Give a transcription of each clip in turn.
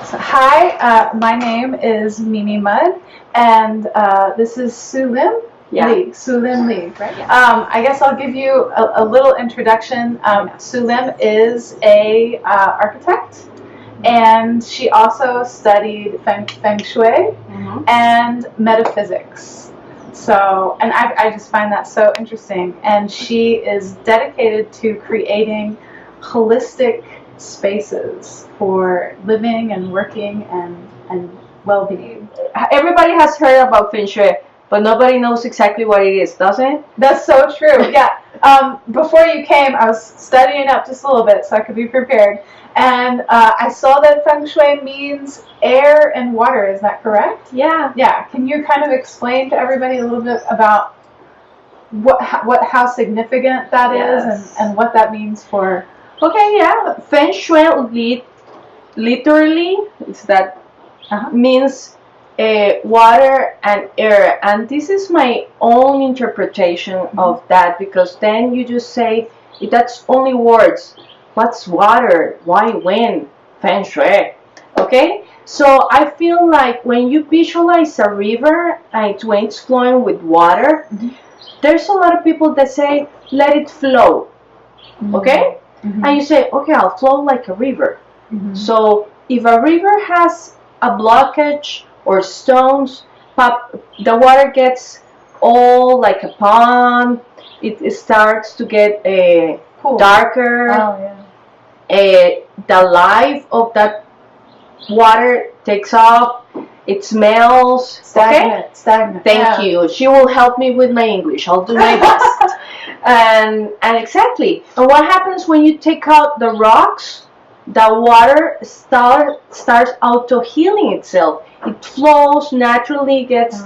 So, hi, my name is Mimi Mudd, and this is Siulem Lee. Siulem Lee. Right. I guess I'll give you a little introduction. Siulem is a architect, and she also studied feng shui and metaphysics. So, and I just find that so interesting. And she is dedicated to creating holistic spaces for living and working and well-being. Everybody has heard about feng shui, but nobody knows exactly what it is, doesn't it? That's so true. Yeah. Before you came, I was studying up just a little bit so I could be prepared. And I saw that feng shui means air and water. Is that correct? Yeah. Yeah. Can you kind of explain to everybody a little bit about how significant that is and what that means for? Okay. Yeah. Feng shui literally it's that means water and air, and this is my own interpretation of that, because then you just say that's only words. What's water? Why wind? Feng shui. Okay, so I feel like when you visualize a river and when it's flowing with water, there's a lot of people that say let it flow. Okay, and you say okay, I'll flow like a river. So if a river has a blockage or stones, the water gets all like a pond. It starts to get darker. Oh, yeah. The life of that water takes off. It smells Stagnant. Stagnant. Thank you. She will help me with my English. I'll do my best. and exactly. And what happens when you take out the rocks? The water starts auto healing itself. It flows naturally, gets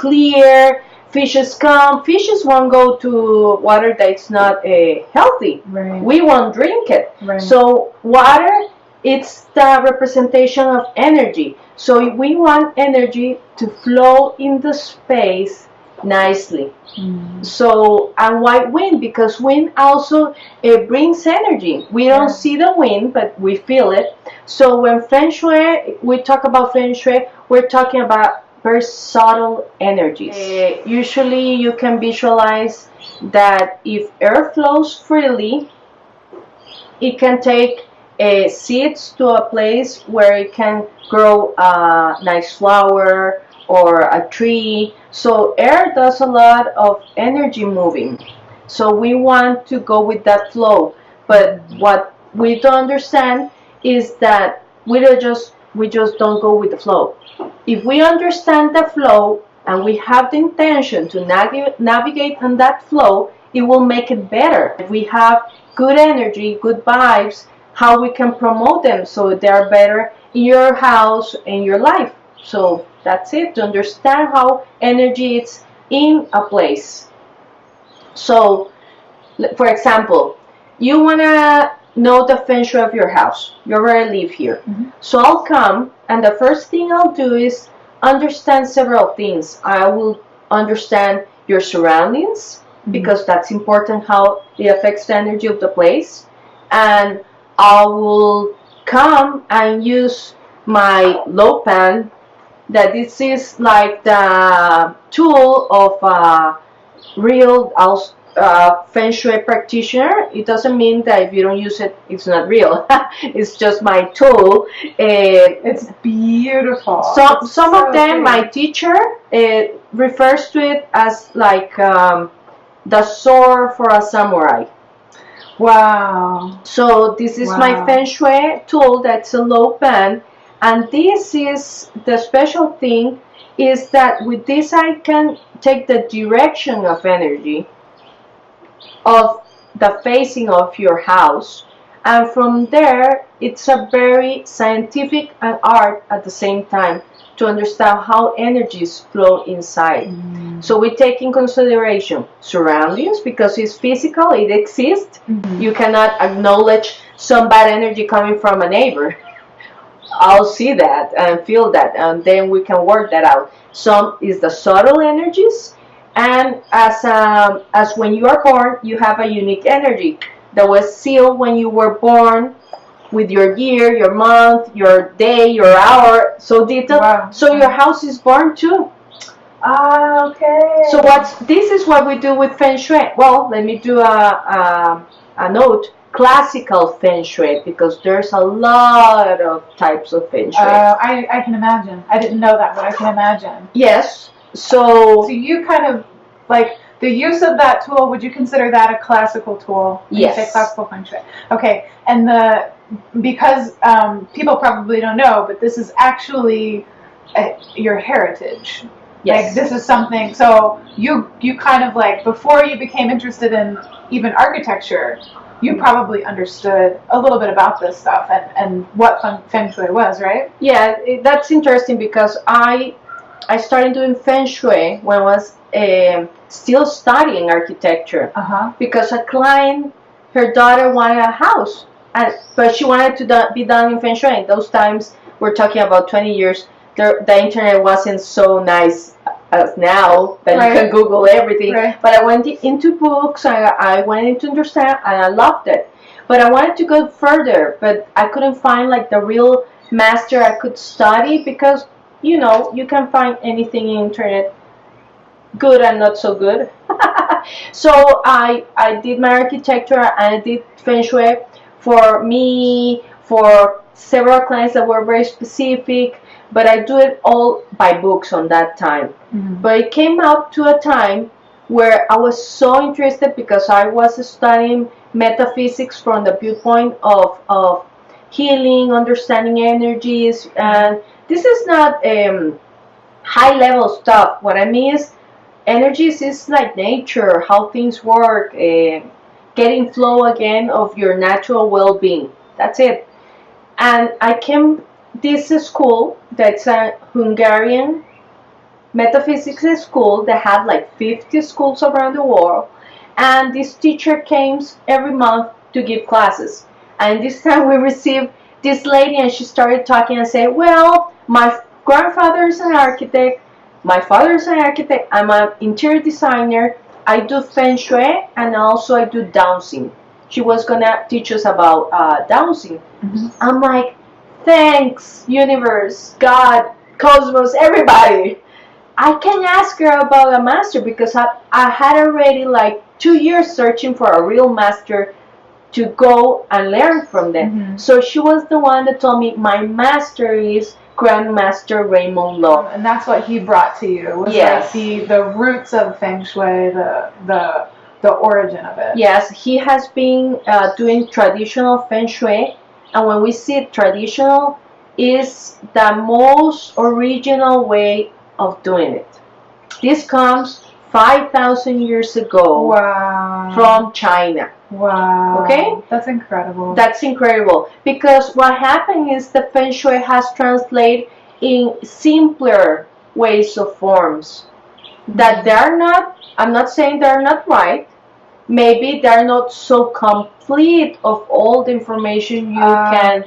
clear. Fishes come. Fishes won't go to water that's not healthy. Right. We won't drink it. Right. So water, it's the representation of energy. So we want energy to flow in the space nicely. So, and why wind? Because wind also brings energy. We don't see the wind, but we feel it. So when feng shui, we talk about feng shui, we're talking about very subtle energies. Usually you can visualize that if air flows freely, it can take seeds to a place where it can grow a nice flower or a tree. So air does a lot of energy moving. So we want to go with that flow. But what we don't understand is that we just don't go with the flow. If we understand the flow and we have the intention to navigate on that flow, it will make it better. If we have good energy, good vibes, how we can promote them so they are better in your house and your life. So that's it, to understand how energy is in a place. So, for example, you want to know the feng shui of your house. You already live here. So I'll come, and the first thing I'll do is understand several things. I will understand your surroundings, because that's important, how it affects the energy of the place. And I will come and use my low pan, that this is like the tool of a real feng shui practitioner. It doesn't mean that if you don't use it, it's not real. It's just my tool. It's beautiful. Some of them, my teacher refers to it as like the sword for a samurai. Wow. So this is my feng shui tool. That's a low pan. And this is the special thing, is that with this I can take the direction of energy of the facing of your house, and from there it's a very scientific and art at the same time to understand how energies flow inside. So we take in consideration surroundings, because it's physical, it exists. You cannot acknowledge some bad energy coming from a neighbor. I'll see that and feel that, and then we can work that out. Some is the subtle energies, and as when you are born, you have a unique energy that was sealed when you were born with your year, your month, your day, your hour, so detailed. Wow. So your house is born too. Ah, okay. So this is what we do with Feng Shui. Well, let me do a note. Classical Feng Shui, because there's a lot of types of Feng Shui. I can imagine. I didn't know that, but I can imagine. Yes. So you kind of like the use of that tool. Would you consider that a classical tool? When you say yes. classical Feng Shui. Okay, and because people probably don't know, but this is actually your heritage. Yes. Like this is something. So you kind of like before you became interested in even architecture, you probably understood a little bit about this stuff and what Feng Shui was, right? Yeah, that's interesting because I started doing Feng Shui when I was still studying architecture. Because a client, her daughter wanted a house, but she wanted to be done in Feng Shui. In those times, we're talking about 20 years, the internet wasn't so nice as now that you can Google everything. But I went into books, I wanted to understand, and I loved it. But I wanted to go further, but I couldn't find like the real master I could study, because you can find anything in internet, good and not so good. So I did my architecture and I did Feng Shui for me, for several clients that were very specific, but I do it all by books on that time. But it came up to a time where I was so interested because I was studying metaphysics from the viewpoint of healing, understanding energies, and this is not high level stuff. What I mean is energies is like nature, how things work, getting flow again of your natural well-being. That's it. And I came this school that's a Hungarian metaphysics school that had like 50 schools around the world, and this teacher came every month to give classes. And this time we received this lady, and she started talking and said, well, my grandfather is an architect, my father is an architect, I'm an interior designer, I do Feng Shui, and also I do dowsing. She was gonna teach us about dowsing. I'm like, thanks, universe, God, cosmos, everybody. I can ask her about a master, because I had already like 2 years searching for a real master to go and learn from them. So she was the one that told me my master is Grandmaster Raymond Lowe. And that's what he brought to you. Was yes. Like the roots of Feng Shui, the origin of it. Yes, he has been doing traditional Feng Shui, and when we see traditional, is the most original way of doing it. This comes 5,000 years ago. Wow. From China. Wow. Okay? That's incredible. That's incredible, because what happened is the Feng Shui has translated in simpler ways of forms that they're not, I'm not saying they're not right, maybe they're not so complete of all the information you can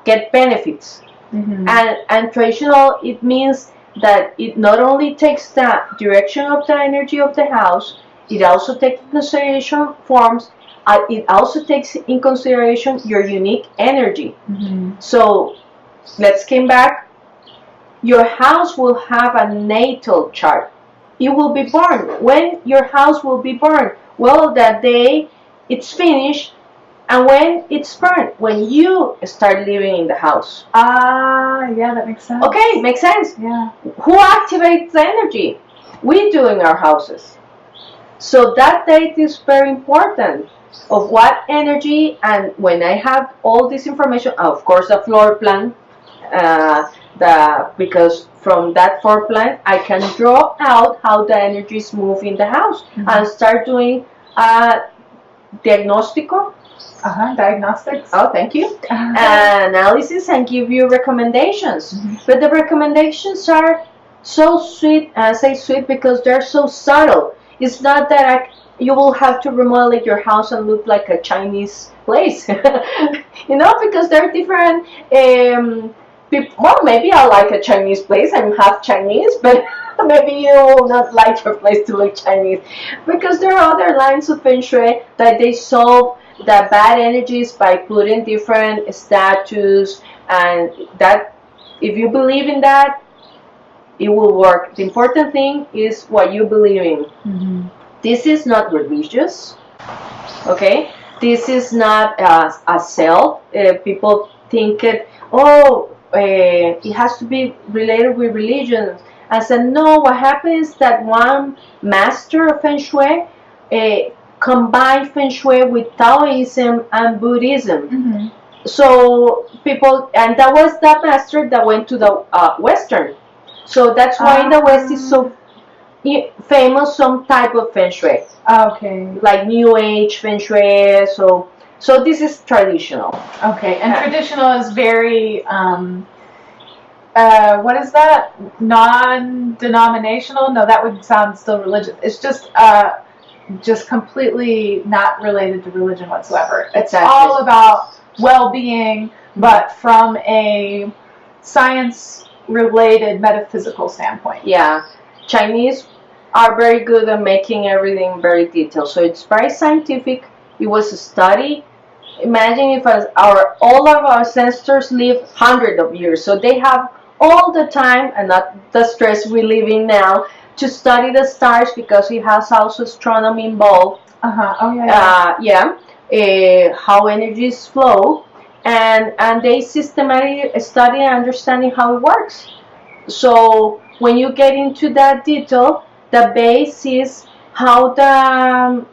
get benefits. And traditional, it means that it not only takes the direction of the energy of the house, it also takes in consideration forms, it also takes in consideration your unique energy. So let's come back. Your house will have a natal chart. It will be born. When your house will be born? Well, that day it's finished. And when it's burned? When you start living in the house. Yeah, that makes sense. Okay, makes sense. Yeah. Who activates the energy? We do in our houses. So that date is very important, of what energy. And when I have all this information, of course the floor plan, because from that floor plan I can draw out how the energies move in the house and start doing diagnostico. Diagnostics. Oh, thank you. Analysis, and give you recommendations. But the recommendations are so sweet. I say sweet because they're so subtle. It's not that you will have to remodel your house and look like a Chinese place. Because there are different people. Well, maybe I like a Chinese place. I'm half Chinese, but maybe you will not like your place to look Chinese, because there are other lines of Feng Shui that they solve the bad energies by putting different statues, and that if you believe in that, it will work. The important thing is what you believe in. Mm-hmm. This is not religious, okay? This is not a self. People think it has to be related with religion. I said, no, what happens is that one master of Feng Shui combined Feng Shui with Taoism and Buddhism. Mm-hmm. So people, and that was that master that went to the Western. So that's why in the West is so famous some type of Feng Shui. Okay. Like New Age Feng Shui. So this is traditional. Okay, and traditional is very, what is that? Non-denominational? No, that would sound still religious. It's just completely not related to religion whatsoever. It's all about well-being, but from a science-related metaphysical standpoint. Yeah, Chinese are very good at making everything very detailed. So it's very scientific. It was a study. Imagine if all of our ancestors lived hundreds of years, so they have all the time and not the stress we live in now to study the stars, because it has also astronomy involved. Oh yeah. How energies flow, and they systematically study and understanding how it works. So when you get into that detail, the base is how the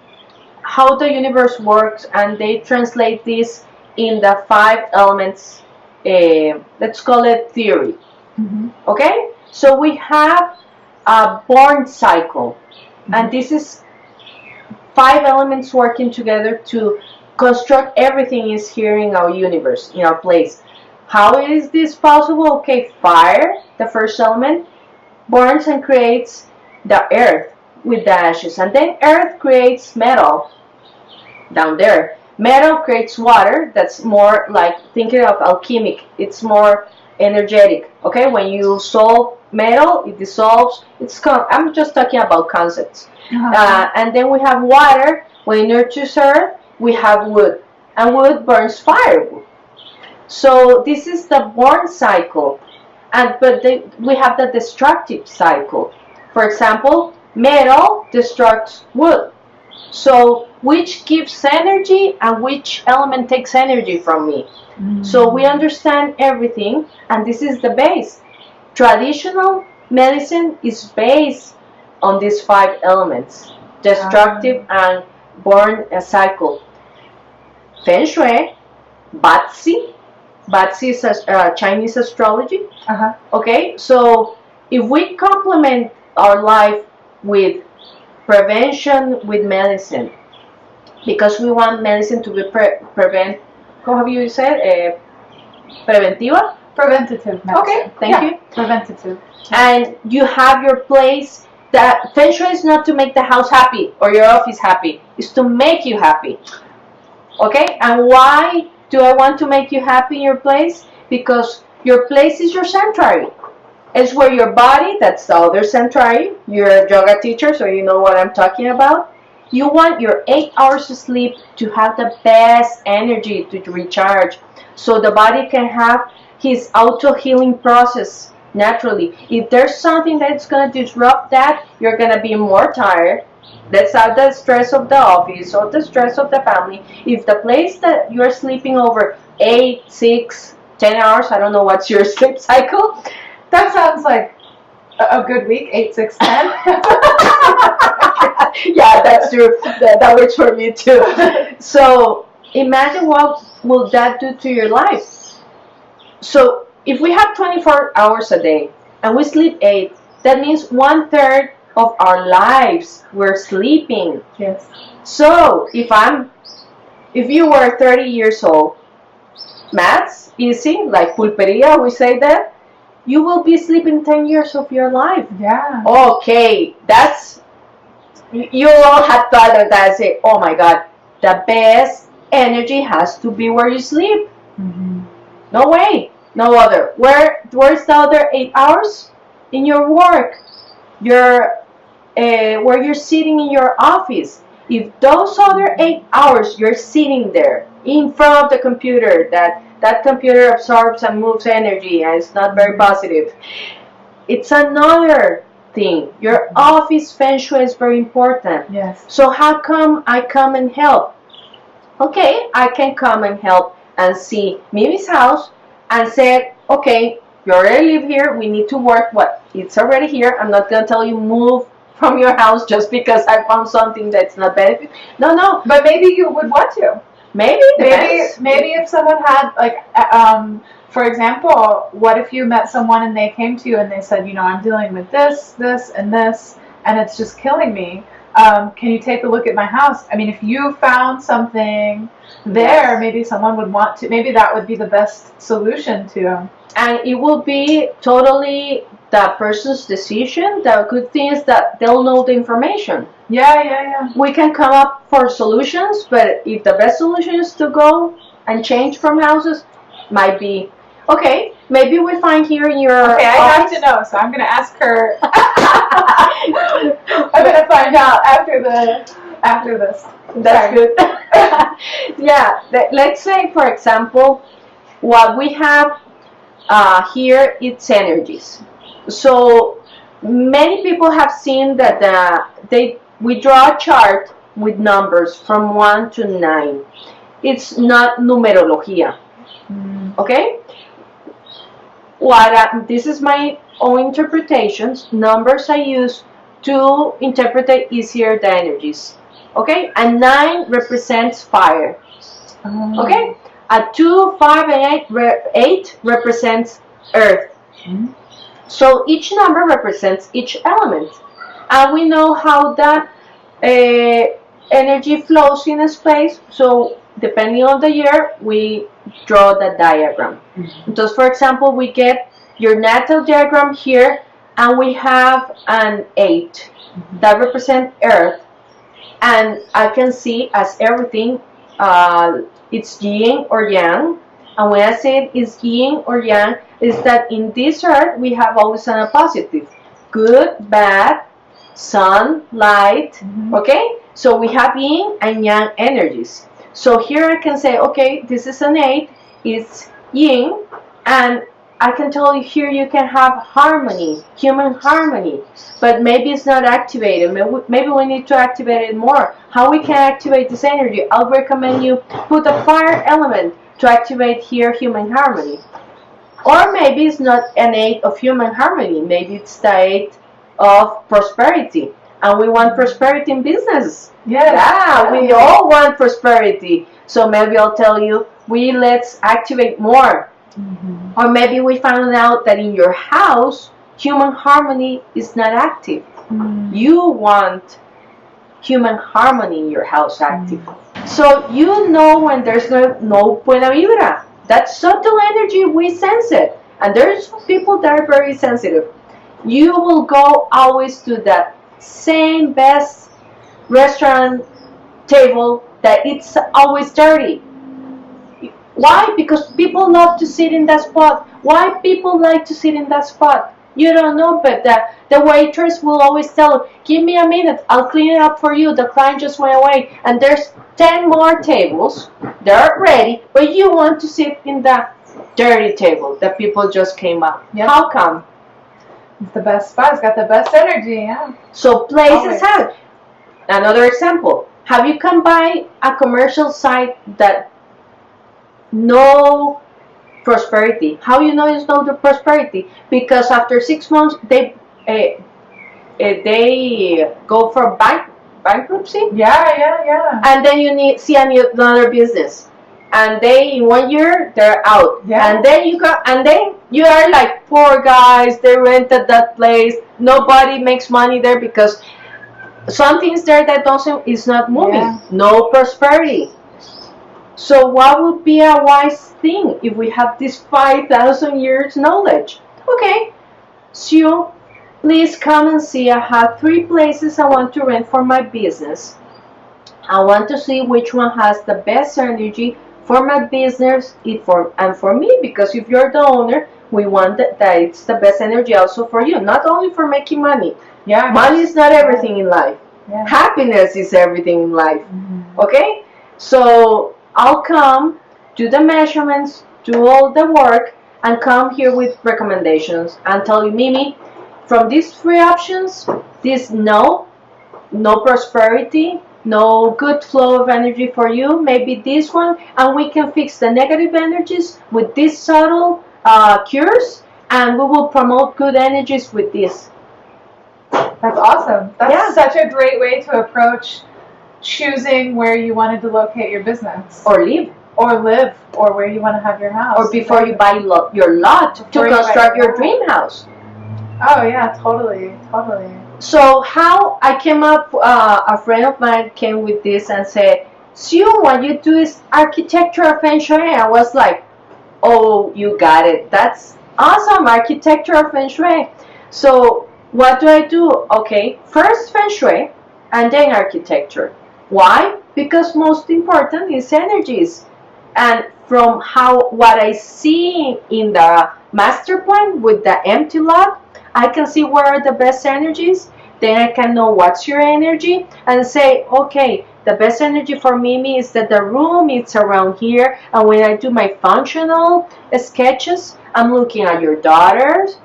universe works, and they translate this in the 5 elements. Let's call it theory. Mm-hmm. Okay, so we have a born cycle, mm-hmm. and this is 5 elements working together to construct everything is here in our universe, in our place. How is this possible? Okay, fire, the first element, burns and creates the earth with the ashes, and then earth creates metal down there. Metal creates water. That's more like thinking of alchemic. It's more energetic. Okay, when you solve metal, it dissolves. I'm just talking about concepts. Uh-huh. And then we have water. When it nurtures earth, we have wood, and wood burns firewood. So this is the born cycle, but we have the destructive cycle. For example, metal destructs wood. So which gives energy and which element takes energy from me? Mm-hmm. So we understand everything, and this is the base. Traditional medicine is based on these 5 elements: destructive and born cycle. Feng Shui, Batsi is Chinese astrology. Uh-huh. Okay, so if we complement our life with prevention with medicine, because we want medicine to be how have you said? Preventiva? Preventative medicine. Okay, thank you. Preventative. And you have your place. That Feng Shui is not to make the house happy or your office happy. It's to make you happy. Okay, and why do I want to make you happy in your place? Because your place is your sanctuary. It's where your body, that's the other sanctuary. You're a yoga teacher, so you know what I'm talking about. You want your 8 hours of sleep to have the best energy to recharge, so the body can have his auto-healing process naturally. If there's something that's going to disrupt that, you're going to be more tired. That's not the stress of the office or the stress of the family. If the place that you're sleeping over 8, 6, 10 hours, I don't know what's your sleep cycle. That sounds like a good week, 8, 6, 10. Yeah, that's true. That works for me too. So imagine what will that do to your life. So if we have 24 hours a day and we sleep 8, that means 1/3 of our lives we're sleeping. Yes. So if you were 30 years old, maths easy, like pulperia, we say that, you will be sleeping 10 years of your life. Yeah. Okay, you all have thought of that and say, oh my God, the best energy has to be where you sleep. Mm-hmm. No way, no other. Where's the other 8 hours? In your work, where you're sitting in your office. If those other 8 hours you're sitting there in front of the computer, that computer absorbs and moves energy and it's not very positive, it's another thing. Your office feng shui is very important. Yes. So how come I come and help? Okay, I can come and help and see Mimi's house and say, okay, you already live here, we need to work what it's already here. I'm not gonna tell you move from your house just because I found something that's not benefit. No. But maybe you would want to. Maybe if someone had like, for example, what if you met someone and they came to you and they said, you know, I'm dealing with this, and it's just killing me. Can you take a look at my house? I mean, if you found something there, maybe someone would want to. Maybe that would be the best solution to. And it will be totally that person's decision. The good thing is that they'll know the information. Yeah. We can come up for solutions, but if the best solution is to go and change from houses, might be okay. Maybe we find here in your. Okay, I have to know, so I'm gonna ask her. I'm gonna find out after this. That's good. Yeah. Let's say, for example, what we have here, it's energies. So many people have seen that we draw a chart with numbers from 1 to 9. It's not numerología. Okay? This is my own interpretations. Numbers I use to interpret easier the energies. Okay? And 9 represents fire. Okay? A 2, 5, and 8 represents earth. So each number represents each element. And we know how that energy flows in a space. So depending on the year, we draw the diagram. Just for example, we get your natal diagram here, and we have an 8 that represents earth. And I can see as everything, it's yin or yang. And when I say it's yin or yang, is that in this earth we have always a positive, good, bad, sun, light. Okay, so we have yin and yang energies. So here I can say, okay, this is an 8, it's yin, and I can tell you here you can have harmony, human harmony, but maybe it's not activated. Maybe we need to activate it more. How we can activate this energy? I'll recommend you put a fire element to activate here human harmony. Or maybe it's not an 8 of human harmony. Maybe it's the 8 of prosperity. And we want prosperity in business. Yeah, we all want prosperity. So maybe I'll tell you, let's activate more. Or maybe we found out that in your house, human harmony is not active. You want human harmony in your house active. So you know when there's no buena vibra. That subtle energy, we sense it. And there's people that are very sensitive. You will go always to that same best restaurant table that it's always dirty. Why? Because people love to sit in that spot. Why people like to sit in that spot? You don't know, but the waitress will always tell, give me a minute, I'll clean it up for you. The client just went away. And there's 10 more tables. They're ready, but you want to sit in the dirty table that people just came up. Yep. How come? It's the best spot. It's got the best energy, yeah. So places have it. Another example. Have you come by a commercial site that no prosperity? How you know it's no prosperity? Because after 6 months they go for bankruptcy. Yeah. And then you see another business, and in 1 year they're out. Yeah. And then you are like, poor guys, they rented that place. Nobody makes money there because something's there that is not moving. Yeah. No prosperity. So what would be a wise thing if we have this 5,000 years knowledge? Okay, so please come and see. I have 3 places I want to rent for my business. I want to see which one has the best energy for my business and for me, because if you're the owner, we want that it's the best energy also for you, not only for making money. Yeah. Money is not everything in life. Yeah. Happiness is everything in life. Mm-hmm. Okay? So I'll come, do the measurements, do all the work, and come here with recommendations and tell you, Mimi, from these three options, this no prosperity, no good flow of energy for you, maybe this one, and we can fix the negative energies with these subtle cures, and we will promote good energies with this. That's awesome. That's Yeah. such a great way to approach choosing where you wanted to locate your business. Or live. Or live, or where you want to have your house. Or before you buy your lot to construct your dream house. Oh yeah, totally, totally. So how I came up, a friend of mine came with this and said, Sue, what you do is architecture feng shui. I was like, oh, you got it. That's awesome, architecture feng shui. So what do I do? Okay, first feng shui and then architecture. Why? Because most important is energies. And from what I see in the master plan with the empty lot, I can see where are the best energies. Then I can know what's your energy and say, okay, the best energy for Mimi is that the room is around here. And when I do my functional sketches, I'm looking at your daughters,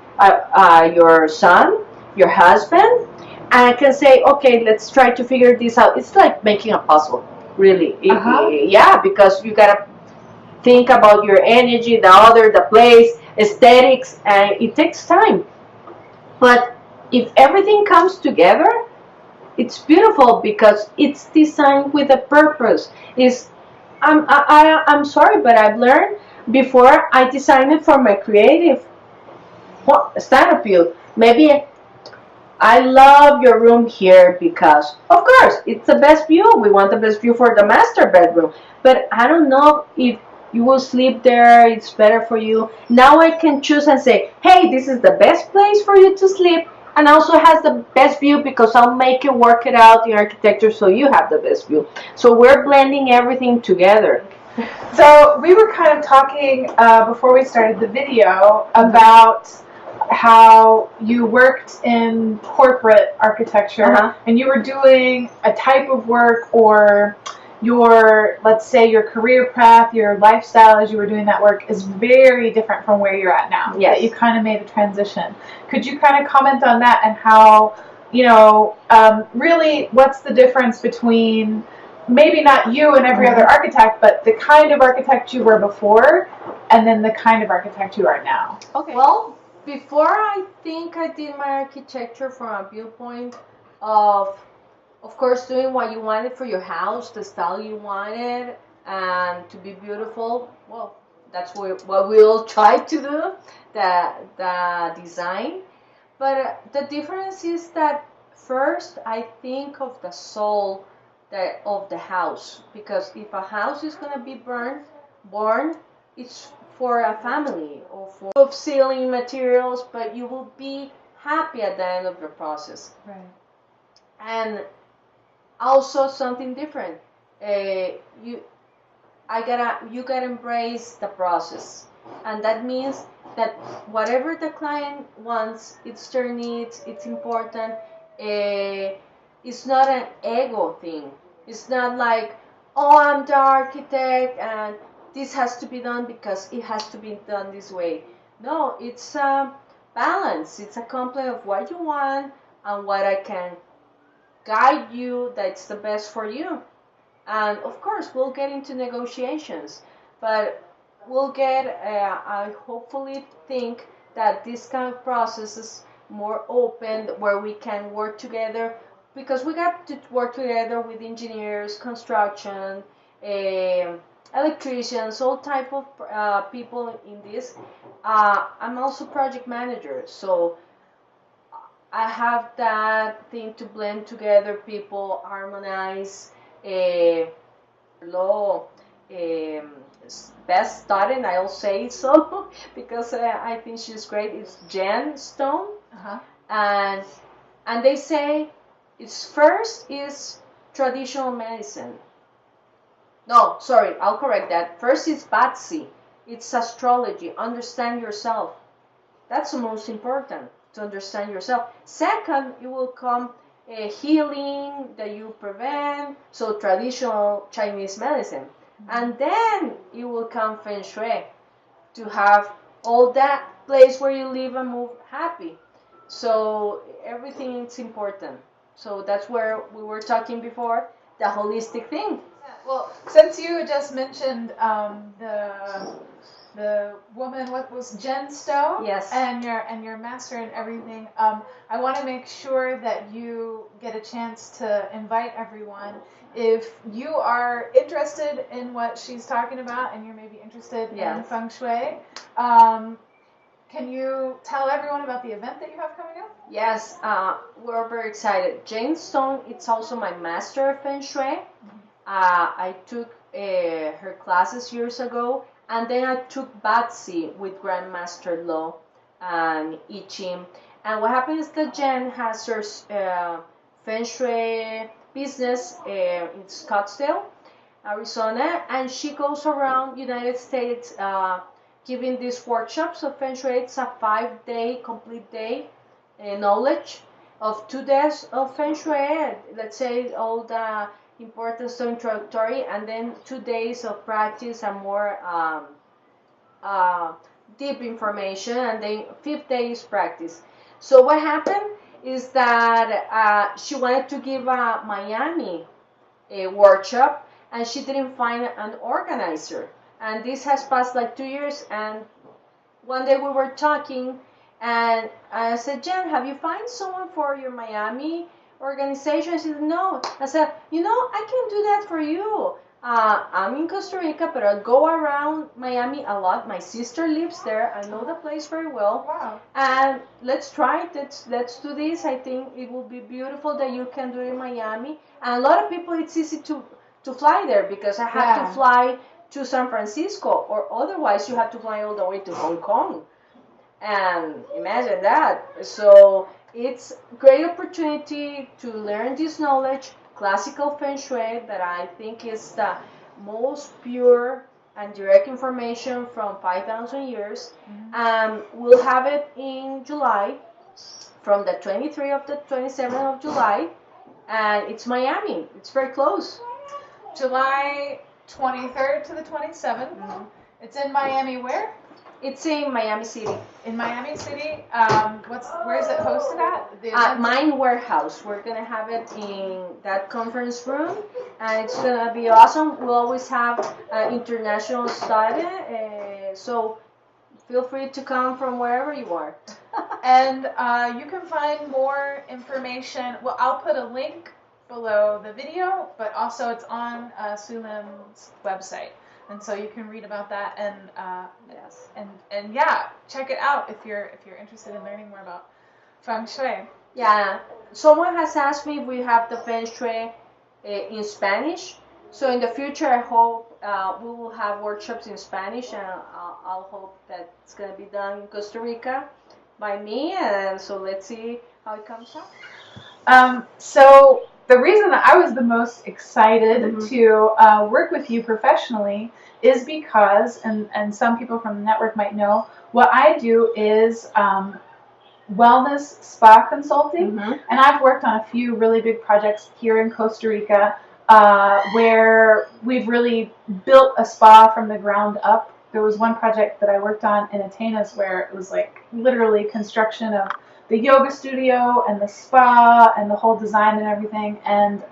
your son, your husband, and I can say, okay, let's try to figure this out. It's like making a puzzle, really. Yeah, because you gotta think about your energy, the place, aesthetics, and it takes time. But if everything comes together, it's beautiful because it's designed with a purpose. I'm sorry, but I've learned before I designed it for my creative stand of view. Maybe I love your room here because, of course, it's the best view. We want the best view for the master bedroom. But I don't know if you will sleep there, it's better for you. Now I can choose and say, hey, this is the best place for you to sleep, and also has the best view because I'll work it out in architecture so you have the best view. So we're blending everything together. So we were kind of talking before we started the video about how you worked in corporate architecture and you were doing a type of work, or let's say your career path, your lifestyle as you were doing that work is very different from where you're at now. Yes. That you kind of made the transition. Could you kind of comment on that and how, really what's the difference between maybe not you and every other architect, but the kind of architect you were before and then the kind of architect you are now? Okay. Well, before I think I did my architecture from a viewpoint of course, doing what you wanted for your house, the style you wanted, and to be beautiful. Well, that's what we'll try to do, the design. But the difference is that first I think of the soul of the house, because if a house is going to be born, it's for a family or for ceiling materials, but you will be happy at the end of the process. Right. And also something different. You gotta embrace the process, and that means that whatever the client wants, it's their needs. It's important. It's not an ego thing. It's not like, oh, I'm the architect and this has to be done because it has to be done this way. No, it's a balance. It's a complement of what you want and what I can guide you that's the best for you. And of course we'll get into negotiations, but we'll get I hopefully think that this kind of process is more open, where we can work together, because we got to work together with engineers, construction, electricians, all type of people in this. I'm also project manager, so I have that thing to blend together people, harmonize. Law best student, I'll say so, because I think she's great. It's Jen Stone, and they say first is traditional medicine. No, sorry, I'll correct that. First is Batsy. It's astrology. Understand yourself. That's the most important, to understand yourself. Second, it will come healing that you prevent, so traditional Chinese medicine. And then it will come Feng Shui to have all that place where you live and move happy. So everything is important. So that's where we were talking before, the holistic thing. Well, since you just mentioned the woman, what was Jen Stowe? Yes. And your master and everything. I want to make sure that you get a chance to invite everyone. If you are interested in what she's talking about, and you're maybe interested in Feng Shui, can you tell everyone about the event that you have coming up? Yes, we're very excited. Jane Stone, it's also my master of Feng Shui. I took her classes years ago, and then I took Batsy with Grandmaster Law and I Ching. And what happened is that Jen has her Feng Shui business in Scottsdale, Arizona, and she goes around United States giving these workshops of Feng Shui. It's a 5-day, complete day knowledge of 2 days of Feng Shui. Let's say all the important stuff introductory, and then 2 days of practice and more deep information, and then 5th day is practice. So what happened is that she wanted to give a Miami workshop, and she didn't find an organizer. And this has passed like 2 years, and one day we were talking, and I said, Jen, have you found someone for your Miami organization? She said, no. I said, I can do that for you. I'm in Costa Rica, but I go around Miami a lot. My sister lives there. I know the place very well. Wow. And let's try it. Let's do this. I think it will be beautiful that you can do it in Miami. And a lot of people, it's easy to fly there, because I have to fly to San Francisco, or otherwise you have to fly all the way to Hong Kong. And imagine that. So it's a great opportunity to learn this knowledge, classical Feng Shui, that I think is the most pure and direct information from 5,000 years. We'll have it in July, from the 23rd to the 27th of July, and it's Miami. It's very close. July 23rd to the 27th. It's in Miami. Where? It's in Miami City. In Miami City. Where is it hosted at? At Mind Warehouse. We're gonna have it in that conference room, and it's gonna be awesome. We'll always have international study, so feel free to come from wherever you are. And you can find more information. Well, I'll put a link below the video, but also it's on Siulem's website, and so you can read about that and and check it out if you're interested in learning more about Feng Shui. Yeah, someone has asked me if we have the Feng Shui in Spanish. So in the future, I hope we will have workshops in Spanish, and I'll hope that it's gonna be done in Costa Rica by me. And so let's see how it comes out. So the reason that I was the most excited to work with you professionally is because, and some people from the network might know, what I do is wellness spa consulting, and I've worked on a few really big projects here in Costa Rica where we've really built a spa from the ground up. There was one project that I worked on in Atenas where it was like literally construction of the yoga studio and the spa and the whole design and everything. And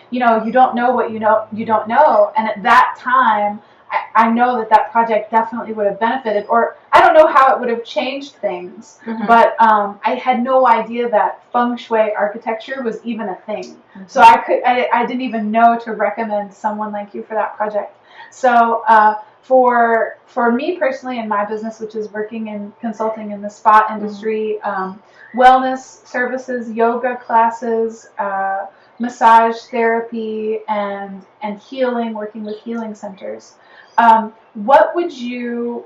you don't know what you don't know. And at that time, I know that project definitely would have benefited, or I don't know how it would have changed things, but I had no idea that Feng Shui architecture was even a thing. So I didn't even know to recommend someone like you for that project. So for me personally in my business, which is working in consulting in the spa industry, wellness services, yoga classes, massage therapy, and healing, working with healing centers. What would you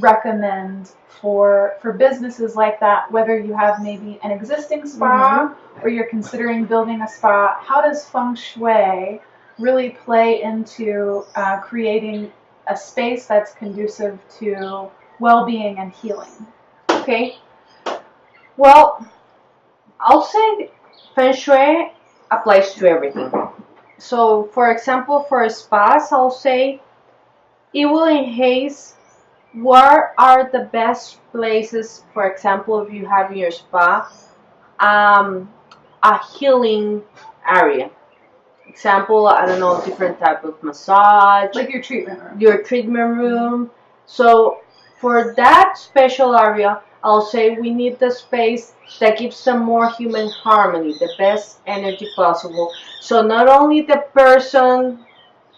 recommend for businesses like that, whether you have maybe an existing spa or you're considering building a spa? How does Feng Shui really play into creating a space that's conducive to well-being and healing? Okay. Well, I'll say Feng Shui applies to everything. So, for example, for spas, I'll say it will enhance where are the best places. For example, if you have in your spa a healing area. Example, I don't know, different type of massage, like your treatment room. Your treatment room. So for that special area, I'll say we need the space that gives some more human harmony, the best energy possible. So not only the person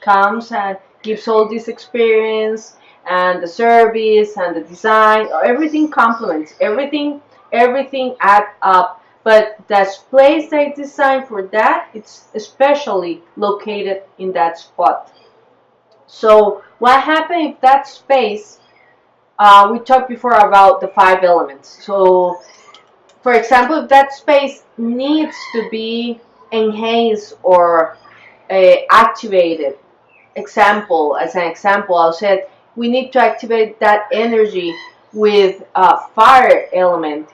comes and gives all this experience and the service and the design, everything complements, everything add up. But that place they designed for that, it's especially located in that spot. So what happens if that space, we talked before about the 5 elements. So for example, if that space needs to be enhanced or activated, as an example, I said we need to activate that energy with a fire element.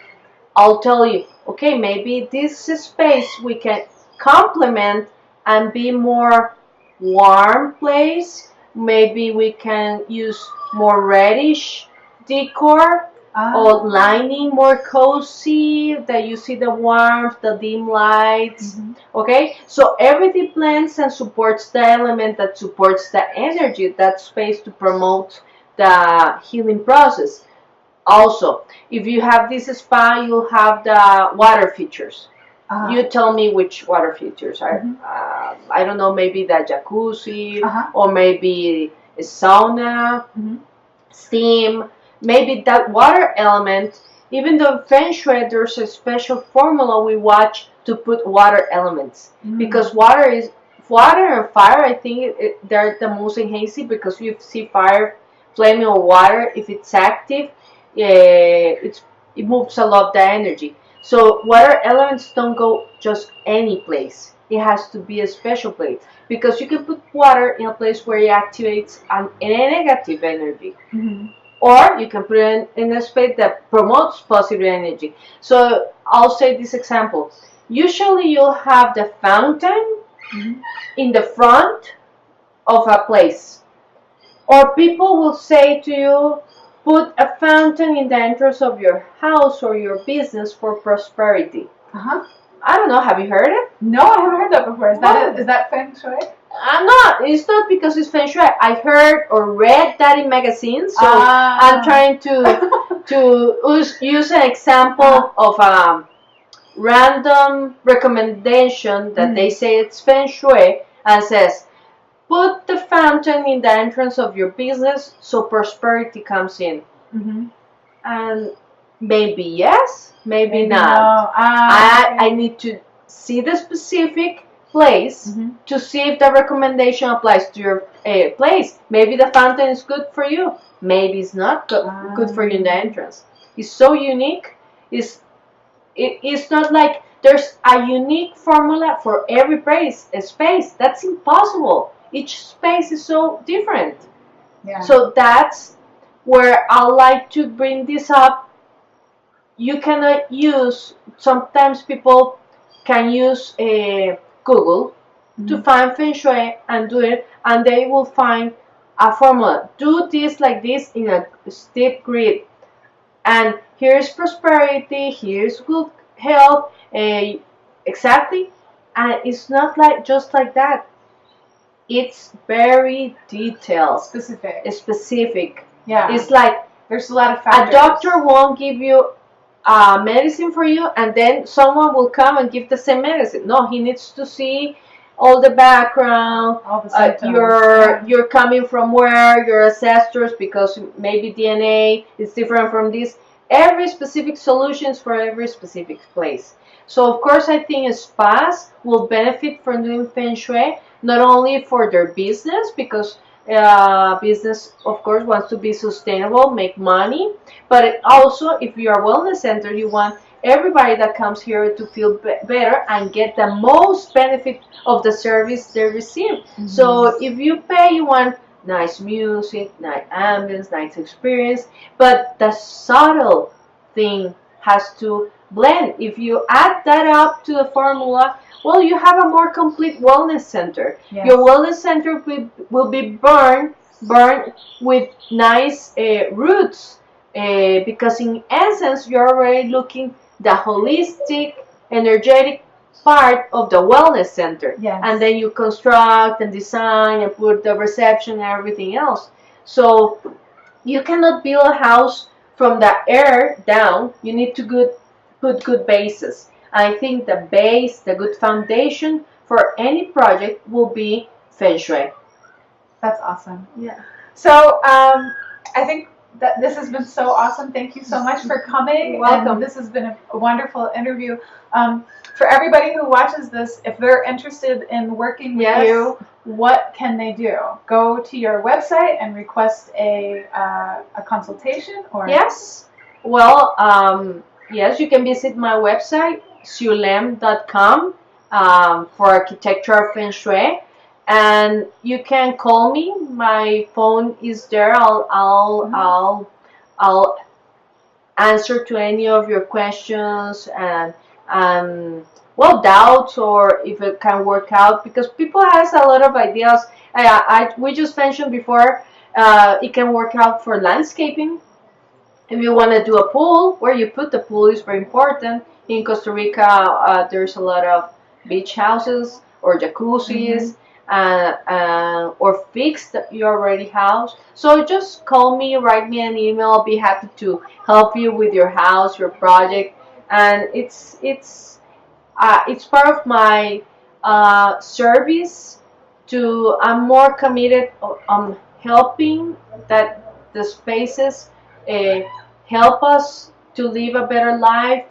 I'll tell you, okay, maybe this space we can complement and be more warm place. Maybe we can use more reddish decor or lining, more cozy, that you see the warmth, the dim lights. Okay, so everything blends and supports the element that supports the energy, that space to promote the healing process. Also, if you have this spa, you'll have the water features. You tell me which water features are. I don't know, maybe the jacuzzi or maybe a sauna, steam. Maybe that water element, even though Feng Shui, there's a special formula we watch to put water elements. Because water and fire, I think they're the most enhancing, because you see fire, flaming or water, if it's active, it moves a lot the energy. So water elements don't go just any place. It has to be a special place, because you can put water in a place where it activates a negative energy. Or you can put it in a space that promotes positive energy. So I'll say this example. Usually you'll have the fountain in the front of a place. Or people will say to you, put a fountain in the entrance of your house or your business for prosperity. I don't know, have you heard it? No, I haven't heard that before. Is that Feng Shui? It's not because it's Feng Shui. I heard or read that in magazines, so I'm trying to use an example of a random recommendation that they say it's Feng Shui, and says, put the fountain in the entrance of your business so prosperity comes in. And maybe yes, maybe not. No. I need to see the specific place to see if the recommendation applies to your place. Maybe the fountain is good for you. Maybe it's not good for you in the entrance. It's so unique. It's not like there's a unique formula for every space. That's impossible. Each space is so different. So that's where I like to bring this up. You cannot use, sometimes people can use Google to find Feng Shui and do it, and they will find a formula. Do this like this in a steep grid, and here's prosperity, here's good health, exactly. And it's not like just like that. It's very detailed, specific. It's like there's a lot of factors. A doctor won't give you medicine for you, and then someone will come and give the same medicine. No, he needs to see all the background, all the symptoms. You're coming from where, your ancestors, because maybe DNA is different from this. Every specific solutions for every specific place. So of course I think spas will benefit from doing Feng Shui, not only for their business, because business of course wants to be sustainable, make money, but also if you are a wellness center, you want everybody that comes here to feel better and get the most benefit of the service they receive. So if you pay, you want nice music, nice ambience, nice experience, but the subtle thing has to blend. If you add that up to the formula, well, you have a more complete wellness center. Yes. Your wellness center will be burned with nice roots, because in essence you're already looking the holistic, energetic part of the wellness center. Yes. And then you construct and design and put the reception and everything else. So you cannot build a house from the air down. You need to put good bases. I think the base, the good foundation for any project will be Feng Shui. That's awesome. Yeah. So I think that this has been so awesome. Thank you so much for coming. You're welcome. And this has been a wonderful interview. For everybody who watches this, if they're interested in working with Yes. you, what can they do? Go to your website and request a consultation, or Yes. Well, yes, you can visit my website, siulem.com, for architecture Feng Shui. And you can call me. My phone is there. I'll answer to any of your questions and well, doubts, or if it can work out, because people has a lot of ideas. We just mentioned before, it can work out for landscaping. If you want to do a pool, where you put the pool is very important. In Costa Rica, there's a lot of beach houses or jacuzzis, or fixed you already house. So just call me, write me an email. I'll be happy to help you with your house, your project. And it's part of my service. I'm more committed on helping that the spaces help us to live a better life.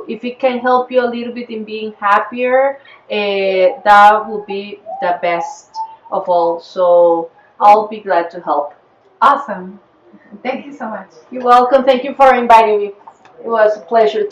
If it can help you a little bit in being happier, that will be the best of all. So I'll be glad to help. awesome. Thank you so much. You're welcome. Thank you for inviting me. It was a pleasure.